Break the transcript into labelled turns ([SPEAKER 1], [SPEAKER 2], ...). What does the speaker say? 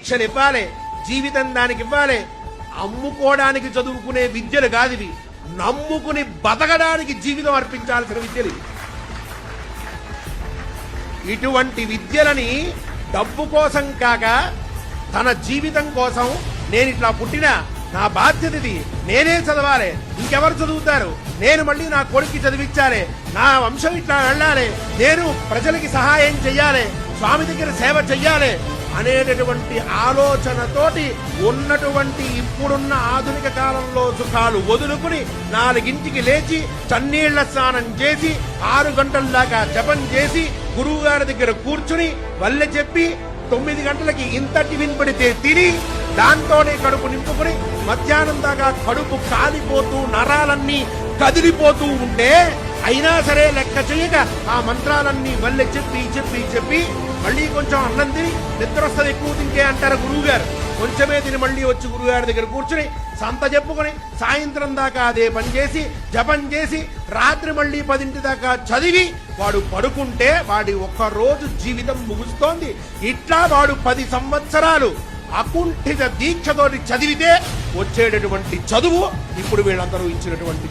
[SPEAKER 1] శిక్షలు ఇవ్వాలి, జీవితం దానికి ఇవ్వాలి. అమ్ముకోవడానికి చదువుకునే విద్యలు కాదివి, నమ్ముకుని బతకడానికి జీవితం అర్పించాల్సిన విద్యలు. ఇటువంటి విద్యలని డబ్బు కోసం కాక తన జీవితం కోసం, నేను ఇట్లా పుట్టినా నా బాధ్యత ఇది, నేనే చదవాలి, ఇంకెవరు చదువుతారు, నేను మళ్ళీ నా కొడుక్కి చదివించాలి, నా వంశం ఇట్లా వెళ్ళాలి, నేను ప్రజలకి సహాయం చెయ్యాలి, స్వామి దగ్గర సేవ చెయ్యాలి అనేటటువంటి ఆలోచనతోటి ఉన్నటువంటి ఇప్పుడున్న ఆధునిక కాలంలో సుఖాలు వదులుకుని 4ంటికి లేచి చన్నీళ్ల స్నానం చేసి 6 గంటల దాకా జపం చేసి గురువు గారి దగ్గర కూర్చుని వల్లె చెప్పి 9 గంటలకి ఇంత టిఫిన్ పడితే తిని దాంతోనే కడుపు నింపుకుని మధ్యాహ్నం దాకా కడుపు కాలిపోతూ నరాలన్నీ కదిలిపోతూ ఉంటే అయినా సరే లెక్క చేయక ఆ మంత్రాలన్నీ వల్లె చెప్పి చెప్పి చెప్పి మళ్ళీ కొంచెం అన్నం తిని నిద్ర వస్తుంది, ఎక్కువ తింటే అంటారు గురువు గారు. కొంచెమే తిని మళ్ళీ వచ్చి గురువుగారి దగ్గర కూర్చుని సంత చెప్పుకొని సాయంత్రం దాకా అదే పని చేసి జపం చేసి రాత్రి మళ్ళీ 10 దాకా చదివి వాడు పడుకుంటే వాడి ఒక్కరోజు జీవితం ముగుస్తోంది. ఇట్లా వాడు 10 సంవత్సరాలు అకుంఠిత దీక్షతోటి చదివితే వచ్చేటటువంటి చదువు ఇప్పుడు వీళ్ళందరూ ఇచ్చినటువంటి